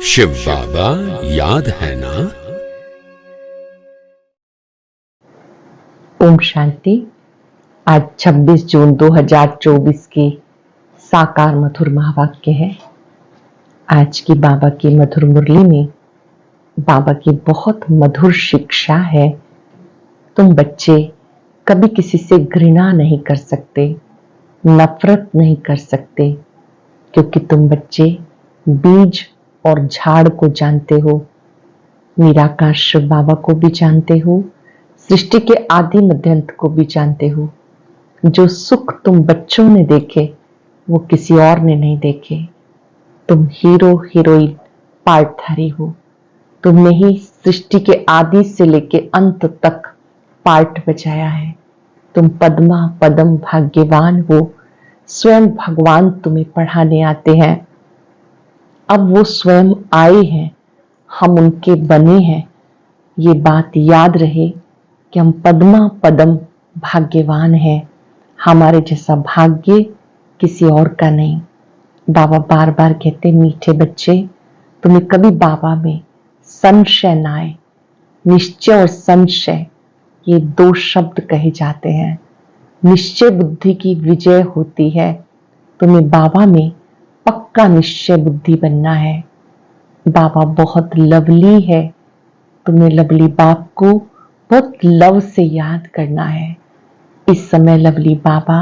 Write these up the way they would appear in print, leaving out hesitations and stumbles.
शिव बाबा याद है ना। ओम शांति। आज 26 जून 2024 की साकार मधुर महावाक्य है। आज की बाबा की मधुर मुरली में बाबा की बहुत मधुर शिक्षा है। तुम बच्चे कभी किसी से घृणा नहीं कर सकते, नफरत नहीं कर सकते, क्योंकि तुम बच्चे बीज और झाड़ को जानते हो, निराकार शिव बाबा को भी जानते हो, सृष्टि के आदि मध्यांत को भी जानते हो। जो सुख तुम बच्चों ने देखे वो किसी और ने नहीं देखे। तुम हीरो हीरोइन पार्टधारी हो। तुमने ही सृष्टि के आदि से लेके अंत तक पार्ट बजाया है। तुम पद्मा पदम भाग्यवान हो। स्वयं भगवान तुम्हें पढ़ाने आते हैं। अब वो स्वयं आए हैं, हम उनके बने हैं। ये बात याद रहे कि हम पद्मा पदम भाग्यवान हैं। हमारे जैसा भाग्य किसी और का नहीं। बाबा बार बार कहते, मीठे बच्चे तुम्हें कभी बाबा में संशय ना आए। निश्चय और संशय ये दो शब्द कहे जाते हैं। निश्चय बुद्धि की विजय होती है। तुम्हें बाबा में पक्का निश्चय बुद्धि बनना है। बाबा बहुत लवली है। तुम्हें लवली बाप को बहुत लव से याद करना है। इस समय लवली बाबा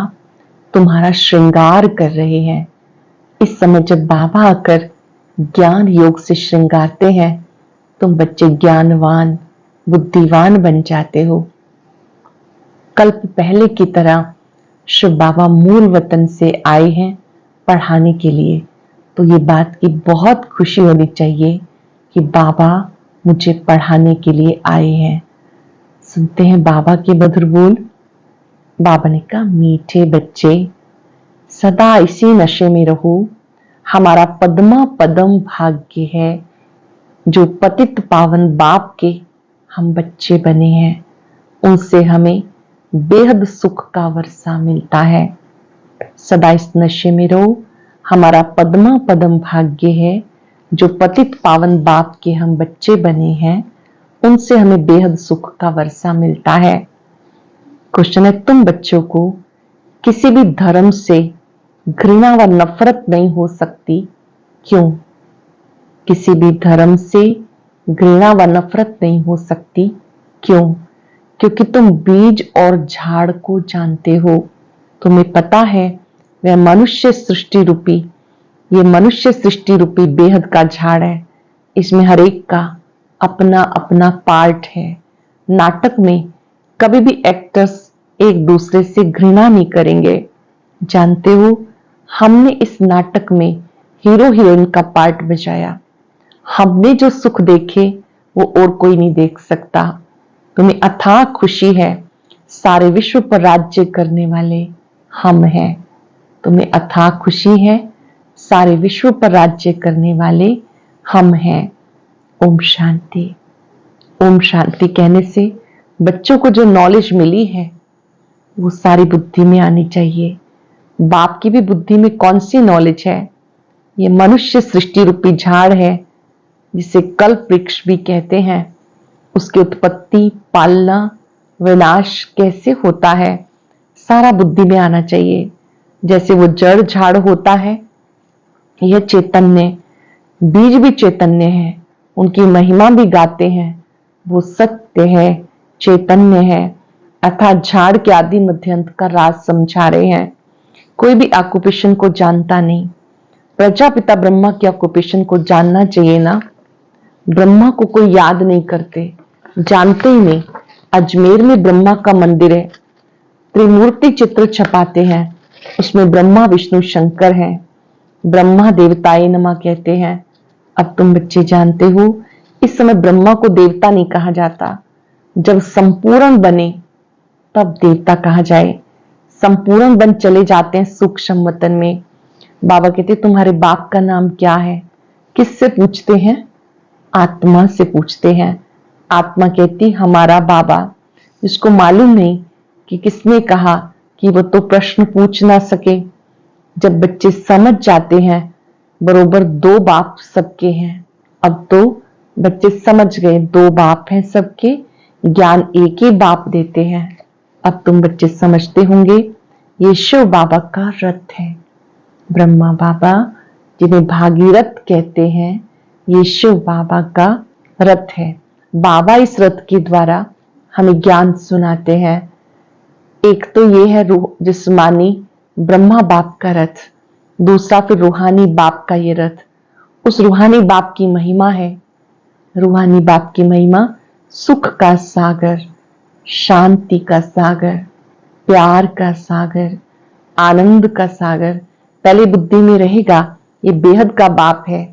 तुम्हारा श्रृंगार कर रहे हैं। इस समय जब बाबा आकर ज्ञान योग से श्रृंगारते हैं, तुम बच्चे ज्ञानवान बुद्धिवान बन जाते हो। कल्प पहले की तरह शिव बाबा मूल वतन से आए हैं पढ़ाने के लिए। तो ये बात की बहुत खुशी होनी चाहिए कि बाबा मुझे पढ़ाने के लिए आए हैं। सुनते हैं बाबा के मधुर बोल। बाबा ने कहा, मीठे बच्चे सदा इसी नशे में रहो। हमारा पद्मा पदम भाग्य है। जो पतित पावन बाप के हम बच्चे बने हैं, उनसे हमें बेहद सुख का वर्षा मिलता है। सदा इस नशे में रहो। हमारा पद्मा पदम भाग्य है। जो पतित पावन बाप के हम बच्चे बने हैं, उनसे हमें बेहद सुख का वर्षा मिलता है। क्वेश्चन है, तुम बच्चों को किसी भी धर्म से घृणा व नफरत नहीं हो सकती, क्यों? किसी भी धर्म से घृणा व नफरत नहीं हो सकती, क्यों? क्योंकि तुम बीज और झाड़ को जानते हो। तुम्हें पता है वह मनुष्य सृष्टि रूपी, ये मनुष्य सृष्टि रूपी बेहद का झाड़ है। इसमें हर एक का अपना अपना पार्ट है। नाटक में कभी भी एक्टर्स एक दूसरे से घृणा नहीं करेंगे। जानते हो, हमने इस नाटक में हीरो हीरोइन का पार्ट बजाया। हमने जो सुख देखे वो और कोई नहीं देख सकता। तुम्हें अथाह खुशी है। सारे विश्व पर राज्य करने वाले हम हैं। तुम्हें अथाह खुशी है। सारे विश्व पर राज्य करने वाले हम हैं। ओम शांति। ओम शांति कहने से बच्चों को जो नॉलेज मिली है वो सारी बुद्धि में आनी चाहिए। बाप की भी बुद्धि में कौन सी नॉलेज है? ये मनुष्य सृष्टि रूपी झाड़ है, जिसे कल्प वृक्ष भी कहते हैं। उसकी उत्पत्ति, पालना, विनाश कैसे होता है, सारा बुद्धि में आना चाहिए। जैसे वो जड़ झाड़ होता है, यह चैतन्य, बीज भी चैतन्य है। उनकी महिमा भी गाते हैं। वो सत्य है, चैतन्य है, अर्थात झाड़ के आदि मध्यांत का राज समझा रहे हैं। कोई भी ऑक्यूपेशन को जानता नहीं। प्रजापिता ब्रह्मा की ऑक्यूपेशन को जानना चाहिए ना। ब्रह्मा को कोई याद नहीं करते, जानते ही नहीं। अजमेर में ब्रह्मा का मंदिर है। त्रिमूर्ति चित्र छपाते हैं, उसमें ब्रह्मा विष्णु शंकर हैं। ब्रह्मा देवताए नमः कहते हैं। अब तुम बच्चे जानते हो, इस समय ब्रह्मा को देवता नहीं कहा जाता। जब संपूर्ण बने तब देवता कहा जाए। संपूर्ण बन चले जाते हैं सूक्ष्म वतन में। बाबा कहते, तुम्हारे बाप का नाम क्या है? किससे पूछते हैं? आत्मा से पूछते हैं। आत्मा कहती, हमारा बाबा। जिसको मालूम नहीं कि किसने कहा कि वो तो प्रश्न पूछ ना सके। जब बच्चे समझ जाते हैं बरोबर दो बाप सबके हैं, अब तो बच्चे समझ गए, दो बाप हैं सबके, ज्ञान एक ही बाप देते हैं। अब तुम बच्चे समझते होंगे ये शिव बाबा का रथ है। ब्रह्मा बाबा जिन्हें भागीरथ कहते हैं, ये शिव बाबा का रथ है। बाबा इस रथ के द्वारा हमें ज्ञान सुनाते हैं। एक तो ये है जिस्मानी ब्रह्मा बाप का रथ, दूसरा फिर रूहानी बाप का ये रथ। उस रूहानी बाप की महिमा है, रूहानी बाप की महिमा सुख का सागर, शांति का सागर, प्यार का सागर, आनंद का सागर पहले बुद्धि में रहेगा। ये बेहद का बाप है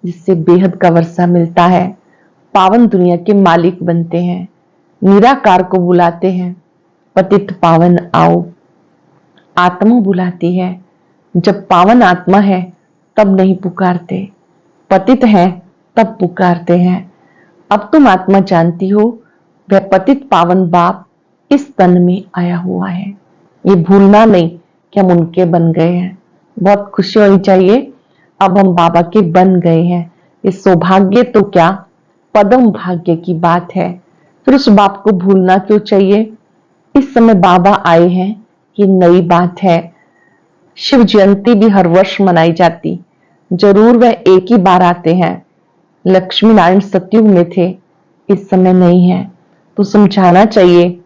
जिससे बेहद का वर्षा मिलता है। पावन दुनिया के मालिक बनते हैं, निराकार को बुलाते हैं, पतित पावन आओ। आत्मा बुलाती है, जब पावन आत्मा है तब नहीं पुकारते, पतित है तब पुकारते हैं। अब तुम आत्मा जानती हो वह पतित पावन बाप इस तन में आया हुआ है। ये भूलना नहीं कि हम उनके बन गए हैं। बहुत खुशी होनी चाहिए, अब हम बाबा के बन गए हैं। ये सौभाग्य तो क्या, पदम भाग्य की बात है। फिर उस बाप को भूलना क्यों चाहिए। इस समय बाबा आए हैं, ये नई बात है। शिव जयंती भी हर वर्ष मनाई जाती, जरूर वह एक ही बार आते हैं। लक्ष्मी नारायण सतयुग में थे, इस समय नहीं है, तो समझाना चाहिए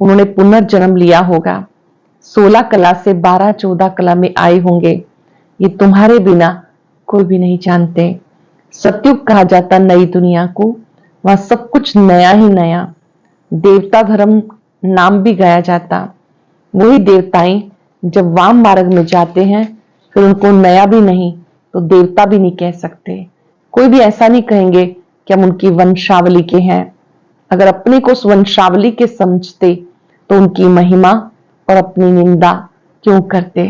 उन्होंने पुनर्जन्म लिया होगा। 16 कला से 12-14 कला में आए होंगे। ये तुम्हारे बिना कोई भी नहीं जानते। सतयुग कहा जाता नई दुनिया को, वहां सब कुछ नया ही नया। देवता धर्म नाम भी गाया जाता। वही देवताएं जब वाम मार्ग में जाते हैं फिर उनको नया भी नहीं तो देवता भी नहीं कह सकते। कोई भी ऐसा नहीं कहेंगे कि हम उनकी वंशावली के हैं। अगर अपने को उस वंशावली के समझते तो उनकी महिमा और अपनी निंदा क्यों करते।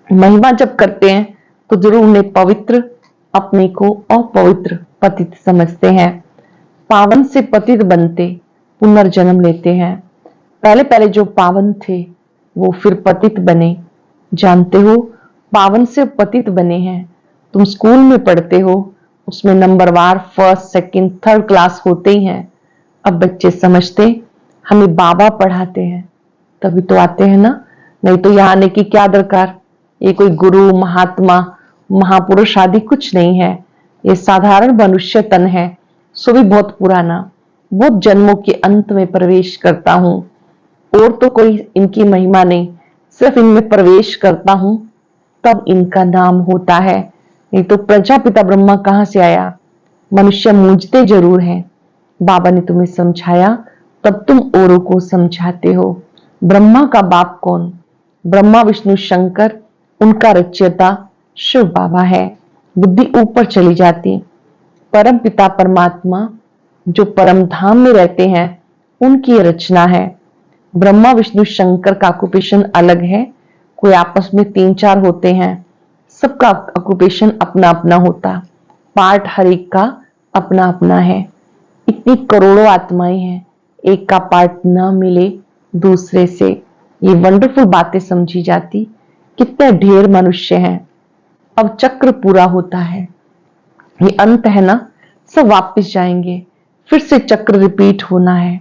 महिमा जब करते हैं तो जरूर उन्हें पवित्र, अपने को अपवित्र पतित समझते हैं। पावन से पतित बनते पुनर्जन्म लेते हैं। पहले पहले जो पावन थे वो फिर पतित बने। जानते हो, पावन से पतित बने हैं। तुम स्कूल में पढ़ते हो, उसमें नंबरवार फर्स्ट सेकंड थर्ड क्लास होते ही हैं। अब बच्चे समझते हमें बाबा पढ़ाते हैं तभी तो आते हैं ना, नहीं तो यहाँ आने की क्या दरकार। ये कोई गुरु महात्मा महापुरुष आदि कुछ नहीं है, ये साधारण मनुष्य तन है, सो भी बहुत पुराना, बहुत जन्मों के अंत में प्रवेश करता हूं। और तो कोई इनकी महिमा नहीं, सिर्फ इनमें प्रवेश करता हूं तब इनका नाम होता है। नहीं तो प्रजापिता ब्रह्मा कहां से आया। मनुष्य मूंझते जरूर हैं, बाबा ने तुम्हें समझाया तब तुम औरों को समझाते हो। ब्रह्मा का बाप कौन, ब्रह्मा विष्णु शंकर, उनका रचयिता शिव बाबा है। बुद्धि ऊपर चली जाती। परम पिता परमात्मा जो परम धाम में रहते हैं उनकी रचना है। ब्रह्मा विष्णु शंकर का ऑक्यूपेशन अलग है, कोई आपस में 3-4 होते हैं, सबका ऑक्यूपेशन अपना अपना होता, पार्ट हर एक का अपना अपना है। इतनी करोड़ों आत्माएं हैं, एक का पार्ट ना मिले दूसरे से, ये वंडरफुल बातें समझी जाती। कितने ढेर मनुष्य हैं। अब चक्र पूरा होता है, ये अंत है ना, सब वापस जाएंगे, फिर से चक्र रिपीट होना है।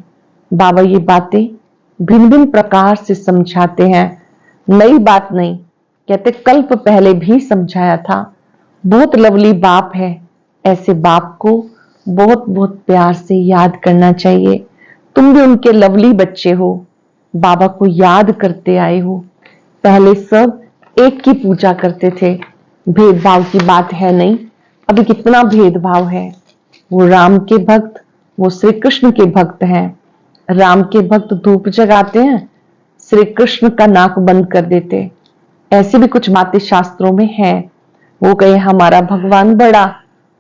बाबा ये बातें भिन्न भिन्न प्रकार से समझाते हैं, नई बात नहीं। कहते कल्प पहले भी समझाया था। बहुत लवली बाप है, ऐसे बाप को बहुत बहुत प्यार से याद करना चाहिए। तुम भी उनके लवली बच्चे हो, बाबा को याद करते आए हो। पहले सब एक की पूजा करते थे, भेदभाव की बात है नहीं। अभी कितना भेदभाव है। वो राम के भक्त, वो श्री कृष्ण के भक्त हैं। राम के भक्त धूप जगाते हैं, श्री कृष्ण का नाक बंद कर देते। ऐसी भी कुछ बातें शास्त्रों में है। वो कहे हमारा भगवान बड़ा,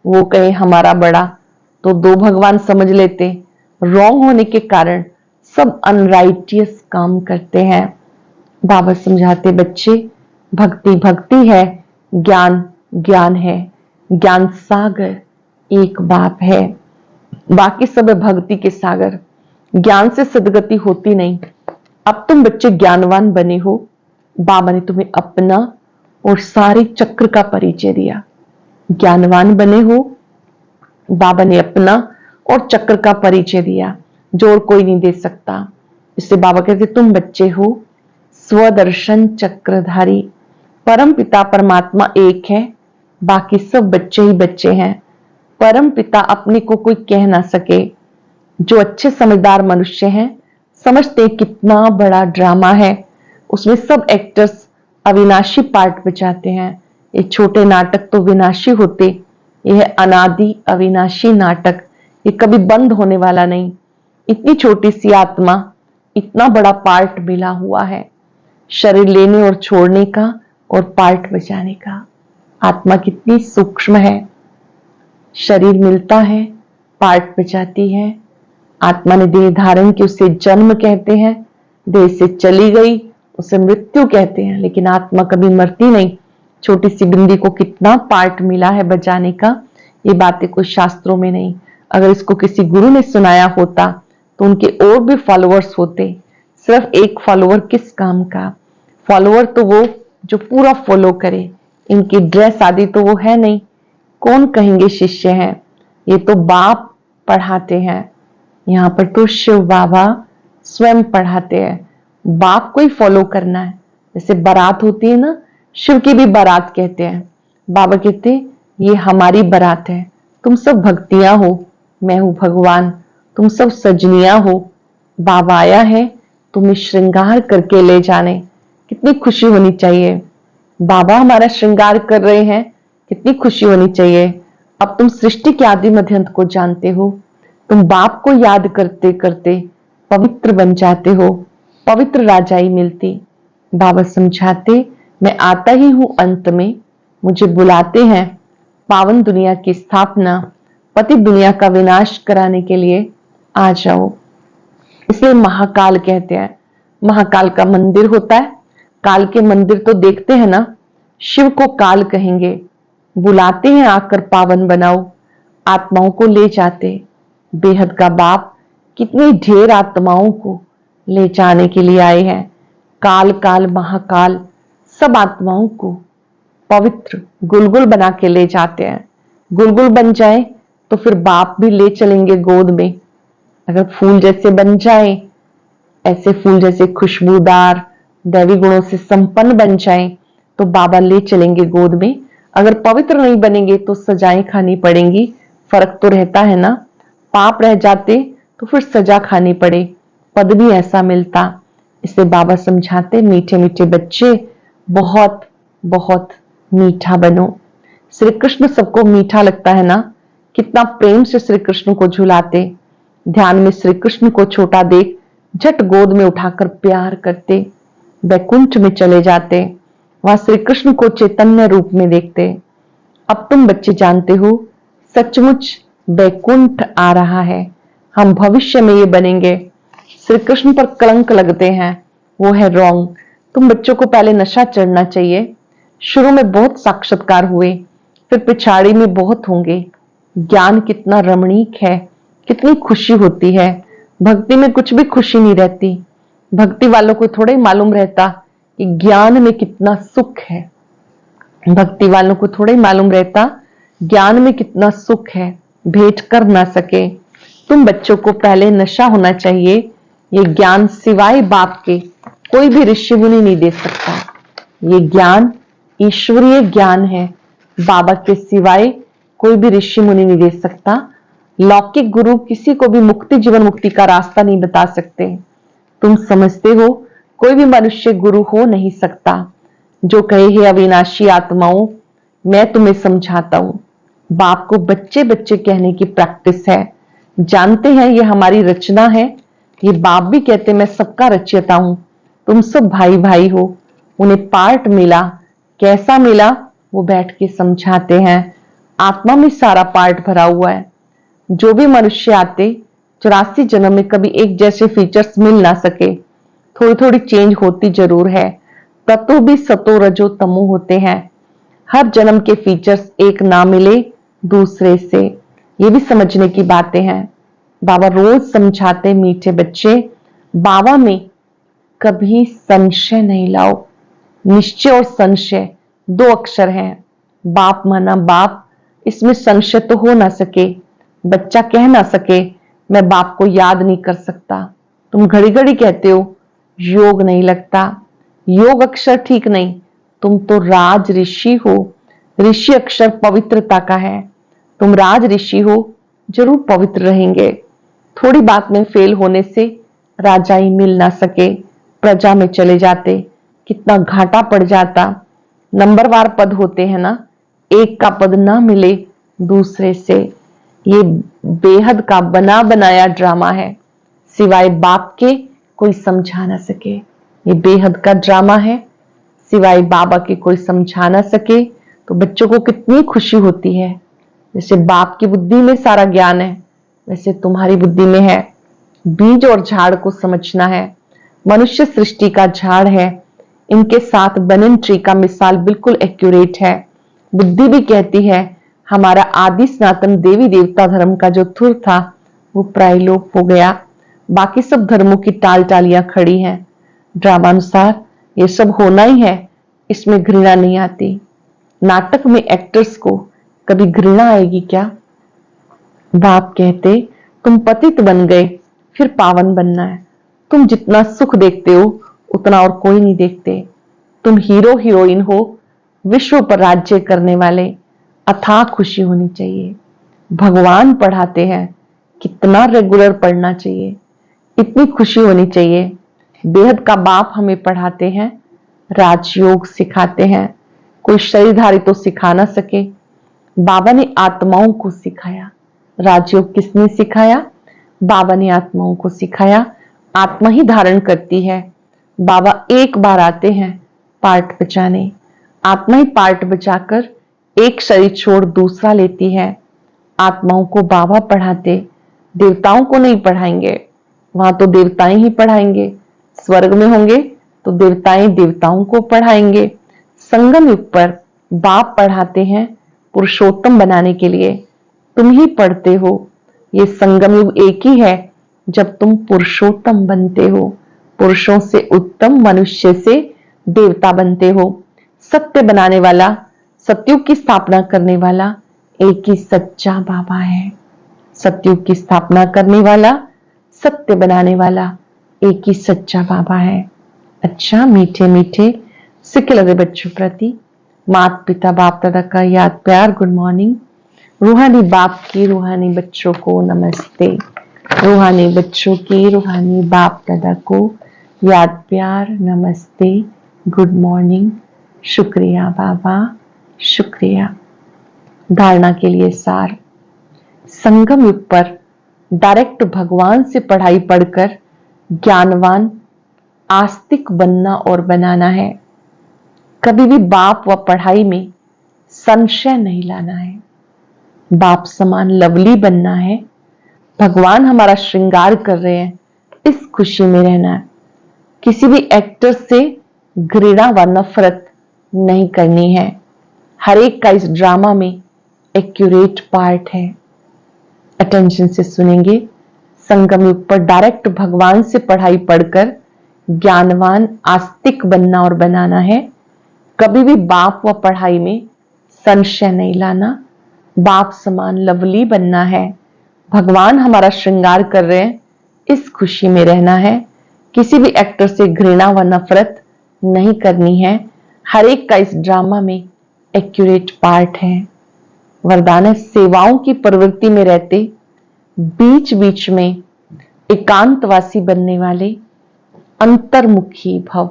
वो कहे हमारा बड़ा, तो दो भगवान समझ लेते। रॉन्ग होने के कारण सब अनराइटियस काम करते हैं। बाबा समझाते बच्चे भक्ति भक्ति है, ज्ञान ज्ञान है, ज्ञान सागर एक बाप है, बाकी सब है भक्ति के सागर। ज्ञान से सदगति होती नहीं। अब तुम बच्चे ज्ञानवान बने हो, बाबा ने तुम्हें अपना और सारे चक्र का परिचय दिया। ज्ञानवान बने हो, बाबा ने अपना और चक्र का परिचय दिया जो और कोई नहीं दे सकता। इससे बाबा कहते तुम बच्चे हो स्वदर्शन चक्रधारी, परम पिता परमात्मा एक है, बाकी सब बच्चे ही बच्चे हैं। परम पिता अपने को कोई कह ना सके। जो अच्छे समझदार मनुष्य हैं समझते कितना बड़ा ड्रामा है, उसमें सब एक्टर्स अविनाशी पार्ट बचाते हैं। ये छोटे नाटक तो विनाशी होते, यह अनादि अविनाशी नाटक, ये कभी बंद होने वाला नहीं। इतनी छोटी सी आत्मा, इतना बड़ा पार्ट मिला हुआ है, शरीर लेने और छोड़ने का और पार्ट बचाने का। आत्मा कितनी सूक्ष्म है, शरीर मिलता है, पार्ट बचाती है। आत्मा ने देह धारण की, उसे जन्म कहते हैं, देह से चली गई उसे मृत्यु कहते हैं, लेकिन आत्मा कभी मरती नहीं। छोटी सी बिंदी को कितना पार्ट मिला है बचाने का, ये बातें कोई शास्त्रों में नहीं। अगर इसको किसी गुरु ने सुनाया होता तो उनके और भी फॉलोअर्स होते। सिर्फ एक फॉलोअर किस काम का? फॉलोअर तो वो जो पूरा फॉलो करे। इनकी ड्रेस आदि तो वो है नहीं, कौन कहेंगे शिष्य हैं? ये तो बाप पढ़ाते हैं। यहाँ पर तो शिव बाबा स्वयं पढ़ाते हैं। बाप को ही फॉलो करना है। जैसे बारात होती है ना, शिव की भी बारात कहते हैं। बाबा कहते ये हमारी बारात है, तुम सब भक्तियां हो, मैं हूं भगवान, तुम सब सजनियां हो। बाबा आया है तुम्हें श्रृंगार करके ले जाने। कितनी खुशी होनी चाहिए, बाबा हमारा श्रृंगार कर रहे हैं, कितनी खुशी होनी चाहिए। अब तुम सृष्टि के आदि मध्यंत को जानते हो, तुम बाप को याद करते करते पवित्र बन जाते हो, पवित्र राजाई मिलती। बाबा समझाते मैं आता ही हूं अंत में, मुझे बुलाते हैं पावन दुनिया की स्थापना, पतित दुनिया का विनाश कराने के लिए आ जाओ। इसलिए महाकाल कहते हैं। महाकाल का मंदिर होता है। काल के मंदिर तो देखते हैं ना, शिव को काल कहेंगे। बुलाते हैं आकर पावन बनाओ, आत्माओं को ले जाते। बेहद का बाप कितनी ढेर आत्माओं को ले जाने के लिए आए हैं। काल काल महाकाल सब आत्माओं को पवित्र गुलगुल बना के ले जाते हैं। गुलगुल बन जाए तो फिर बाप भी ले चलेंगे गोद में। अगर फूल जैसे बन जाए, ऐसे फूल जैसे खुशबूदार दैवी गुणों से संपन्न बन जाए तो बाबा ले चलेंगे गोद में। अगर पवित्र नहीं बनेंगे तो सजाएं खानी पड़ेंगी। फर्क तो रहता है ना, पाप रह जाते तो फिर सजा खानी पड़े, पद भी ऐसा मिलता। इसे बाबा समझाते मीठे मीठे बच्चे बहुत बहुत मीठा बनो। श्री कृष्ण सबको मीठा लगता है ना, कितना प्रेम से श्री कृष्ण को झुलाते। ध्यान में श्री कृष्ण को छोटा देख झट गोद में उठाकर प्यार करते। वैकुंठ में चले जाते, वहां श्री कृष्ण को चैतन्य रूप में देखते। अब तुम बच्चे जानते हो सचमुच वैकुंठ आ रहा है, हम भविष्य में ये बनेंगे। श्री कृष्ण पर कलंक लगते हैं, वो है रॉन्ग। तुम बच्चों को पहले नशा चढ़ना चाहिए। शुरू में बहुत साक्षात्कार हुए, फिर पिछाड़ी में बहुत होंगे। ज्ञान कितना रमणीक है, कितनी खुशी होती है। भक्ति में कुछ भी खुशी नहीं रहती। भक्ति वालों को थोड़ा ही मालूम रहता कि ज्ञान में कितना सुख है। भक्ति वालों को थोड़ा ही मालूम रहता ज्ञान में कितना सुख है, भेंट कर ना सके। तुम बच्चों को पहले नशा होना चाहिए। ये ज्ञान सिवाय बाप के कोई भी ऋषि मुनि नहीं दे सकता। ये ज्ञान ईश्वरीय ज्ञान है, बाबा के सिवाय कोई भी ऋषि मुनि नहीं दे सकता। लौकिक गुरु किसी को भी मुक्ति, जीवन मुक्ति का रास्ता नहीं बता सकते। तुम समझते हो कोई भी मनुष्य गुरु हो नहीं सकता। जो कहे हे अविनाशी आत्माओं, मैं तुम्हें समझाता हूं। बाप को बच्चे बच्चे कहने की प्रैक्टिस है। जानते हैं ये हमारी रचना है। ये बाप भी कहते मैं सबका रचयिता हूं, तुम सब भाई भाई हो। उन्हें पार्ट मिला, कैसा मिला वो बैठ के समझाते हैं। आत्मा में सारा पार्ट भरा हुआ है। जो भी मनुष्य आते 84 जन्म में कभी एक जैसे फीचर्स मिल ना सके, थोड़ी थोड़ी चेंज होती जरूर है। तत्व भी सतो रजो तमो होते हैं। हर जन्म के फीचर्स एक ना मिले दूसरे से, ये भी समझने की बातें हैं। बाबा रोज समझाते मीठे बच्चे, बाबा में कभी संशय नहीं लाओ। निश्चय और संशय दो अक्षर हैं। बाप माना बाप, इसमें संशय तो हो ना सके। बच्चा कह ना सके मैं बाप को याद नहीं कर सकता। तुम घड़ी घड़ी कहते हो योग नहीं लगता, योग अक्षर ठीक नहीं। तुम तो राज ऋषि हो, ऋषि अक्षर पवित्रता का है। तुम राज ऋषि हो, जरूर पवित्र रहेंगे। थोड़ी बात में फेल होने से राजा ही मिल ना सके, प्रजा में चले जाते, कितना घाटा पड़ जाता। नंबरवार पद होते हैं ना, एक का पद ना मिले दूसरे से। ये बेहद का बना बनाया ड्रामा है, सिवाय बाप के कोई समझा ना सके। ये बेहद का ड्रामा है, सिवाय बाबा के कोई समझा ना सके। तो बच्चों को कितनी खुशी होती है। जैसे बाप की बुद्धि में सारा ज्ञान है, वैसे तुम्हारी बुद्धि में है। बीज और झाड़ को समझना है। मनुष्य सृष्टि का झाड़ है, इनके साथ बनिन ट्री का मिसाल बिल्कुल एक्यूरेट है। बुद्धि भी कहती है हमारा आदि सनातन देवी देवता धर्म का जो थुर था वो प्रायलोप हो गया, बाकी सब धर्मों की टाल टालियां खड़ी हैं। ड्रामानुसार ये सब होना ही है, इसमें घृणा नहीं आती। नाटक में एक्टर्स को कभी घृणा आएगी क्या? बाप कहते तुम पतित बन गए, फिर पावन बनना है। तुम जितना सुख देखते हो उतना और कोई नहीं देखते। तुम हीरो हीरोइन हो, विश्व पर राज्य करने वाले। अथाह खुशी होनी चाहिए। भगवान पढ़ाते हैं, कितना रेगुलर पढ़ना चाहिए, इतनी खुशी होनी चाहिए। बेहद का बाप हमें पढ़ाते हैं, राजयोग सिखाते हैं। कोई शरीरधारी तो सिखा ना सके। बाबा ने आत्माओं को सिखाया। राजयोग किसने सिखाया? बाबा ने आत्माओं को सिखाया। आत्मा ही धारण करती है। बाबा एक बार आते हैं पार्ट बचाने, आत्मा ही पार्ट बचाकर एक शरीर छोड़ दूसरा लेती है। आत्माओं को बाबा पढ़ाते, देवताओं को नहीं पढ़ाएंगे। वहां तो देवताएं ही पढ़ाएंगे। स्वर्ग में होंगे तो देवताएं देवताओं को पढ़ाएंगे। संगम युग पर बाप पढ़ाते हैं पुरुषोत्तम बनाने के लिए। तुम ही पढ़ते हो। ये संगम युग एक ही है जब तुम पुरुषोत्तम बनते हो, पुरुषों से उत्तम, मनुष्य से देवता बनते हो। सत्य बनाने वाला, सतयुग की स्थापना करने वाला एक ही सच्चा बाबा है। सतयुग की स्थापना करने वाला, सत्य बनाने वाला एक ही सच्चा बाबा है। अच्छा, मीठे मीठे सिक्के लगे बच्चों प्रति माता पिता बाप दादा का याद प्यार गुड मॉर्निंग। रूहानी बाप की रूहानी बच्चों को नमस्ते। रूहानी बच्चों की रूहानी बाप दादा को याद प्यार नमस्ते, गुड मॉर्निंग। शुक्रिया बाबा, शुक्रिया। धारणा के लिए सार। संगम युग पर डायरेक्ट भगवान से पढ़ाई पढ़कर ज्ञानवान आस्तिक बनना और बनाना है। कभी भी बाप व पढ़ाई में संशय नहीं लाना है। बाप समान लवली बनना है। भगवान हमारा श्रृंगार कर रहे हैं, इस खुशी में रहना है। किसी भी एक्टर से घृणा व नफरत नहीं करनी है। हर एक का इस ड्रामा में एक्यूरेट पार्ट है। अटेंशन से सुनेंगे। संगम युग पर डायरेक्ट भगवान से पढ़ाई पढ़कर ज्ञानवान आस्तिक बनना और बनाना है। कभी भी बाप व पढ़ाई में संशय नहीं लाना। बाप समान लवली बनना है। भगवान हमारा श्रृंगार कर रहे हैं, इस खुशी में रहना है। किसी भी एक्टर से घृणा व नफरत नहीं करनी है। हर एक का इस ड्रामा में एक्यूरेट पार्ट है। वरदान है, सेवाओं की प्रवृत्ति में रहते बीच बीच में एकांतवासी बनने वाले अंतर्मुखी भव।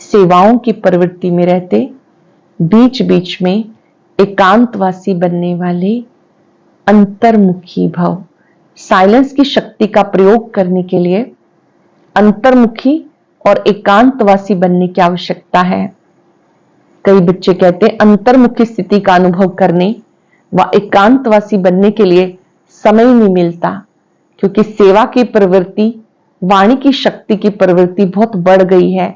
सेवाओं की प्रवृत्ति में रहते बीच बीच में एकांतवासी बनने वाले अंतर्मुखी भव। साइलेंस की शक्ति का प्रयोग करने के लिए अंतर्मुखी और एकांतवासी बनने की आवश्यकता है। कई बच्चे कहते हैं अंतर्मुखी स्थिति का अनुभव करने व एकांतवासी बनने के लिए समय नहीं मिलता, क्योंकि सेवा की प्रवृत्ति, वाणी की शक्ति की प्रवृत्ति बहुत बढ़ गई है।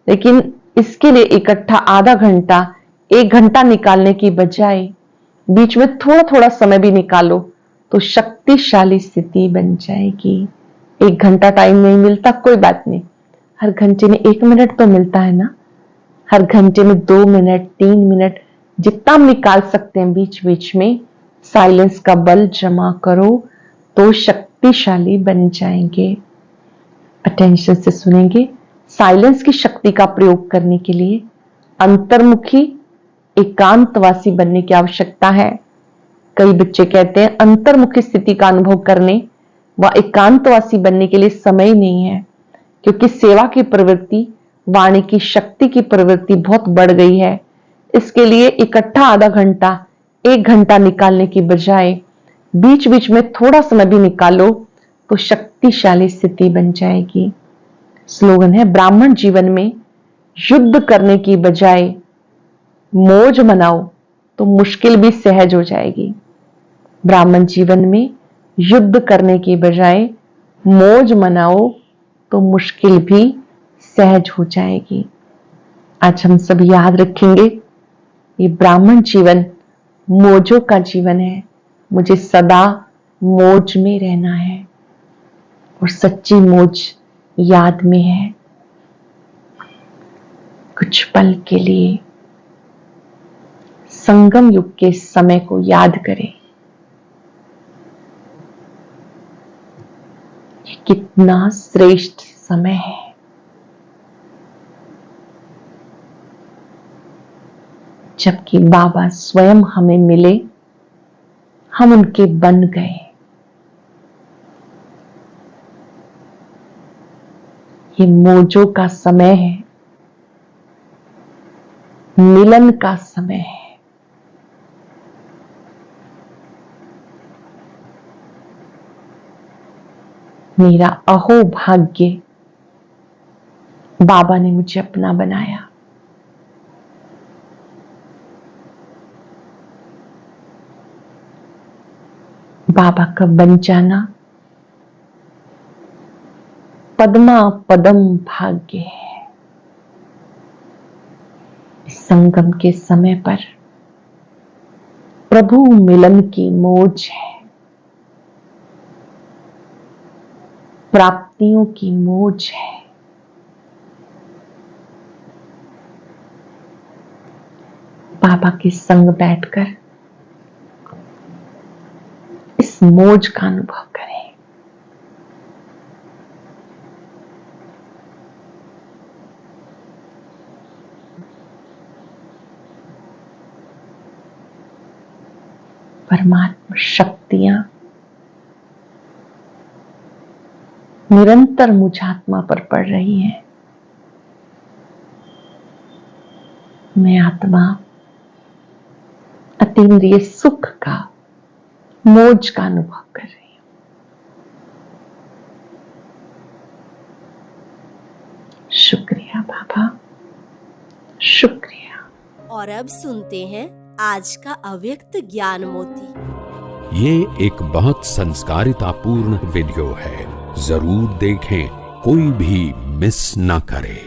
लेकिन इसके लिए इकट्ठा आधा घंटा, 1 घंटा निकालने की बजाय बीच में थोड़ा थोड़ा समय भी निकालो तो शक्तिशाली स्थिति बन जाएगी। 1 घंटा टाइम नहीं मिलता, कोई बात नहीं, हर घंटे में 1 मिनट तो मिलता है ना। हर घंटे में 2 मिनट, 3 मिनट, जितना हम निकाल सकते हैं बीच बीच में साइलेंस का बल जमा करो तो शक्तिशाली बन जाएंगे। अटेंशन से सुनेंगे। साइलेंस की शक्ति का प्रयोग करने के लिए अंतर्मुखी एकांतवासी बनने की आवश्यकता है। कई बच्चे कहते हैं अंतर्मुखी स्थिति का अनुभव करने व एकांतवासी बनने के लिए समय नहीं है, क्योंकि सेवा की प्रवृत्ति, वाणी की शक्ति की प्रवृत्ति बहुत बढ़ गई है। इसके लिए इकट्ठा आधा घंटा 1 घंटा निकालने की बजाय बीच बीच में थोड़ा समय भी निकालो तो शक्तिशाली स्थिति बन जाएगी। स्लोगन है, ब्राह्मण जीवन में युद्ध करने की बजाय मौज मनाओ तो मुश्किल भी सहज हो जाएगी। ब्राह्मण जीवन में युद्ध करने की बजाय मौज मनाओ तो मुश्किल भी सहज हो जाएगी। आज हम सब याद रखेंगे, ये ब्राह्मण जीवन मौजों का जीवन है। मुझे सदा मौज में रहना है और सच्ची मौज याद में है। कुछ पल के लिए संगम युग के समय को याद करें। ये कितना श्रेष्ठ समय है। जबकि बाबा स्वयं हमें मिले, हम उनके बन गए। ये मौजों का समय है, मिलन का समय है। मेरा अहो भाग्य, बाबा ने मुझे अपना बनाया। बाबा का बन जाना पद्मा पदम भाग्य है। इस संगम के समय पर प्रभु मिलन की मौज है, प्राप्तियों की मौज है। बाबा के संग बैठकर इस मौज का अनुभव करें। परमात्मा शक्तियां निरंतर मुझ आत्मा पर पड़ रही हैं। मैं आत्मा अतीन्द्रिय सुख का, मौज का अनुभव कर रही हूं। शुक्रिया बाबा, शुक्रिया। और अब सुनते हैं आज का अव्यक्त ज्ञान मोती। ये एक बहुत संस्कारितापूर्ण वीडियो है, जरूर देखें, कोई भी मिस ना करे।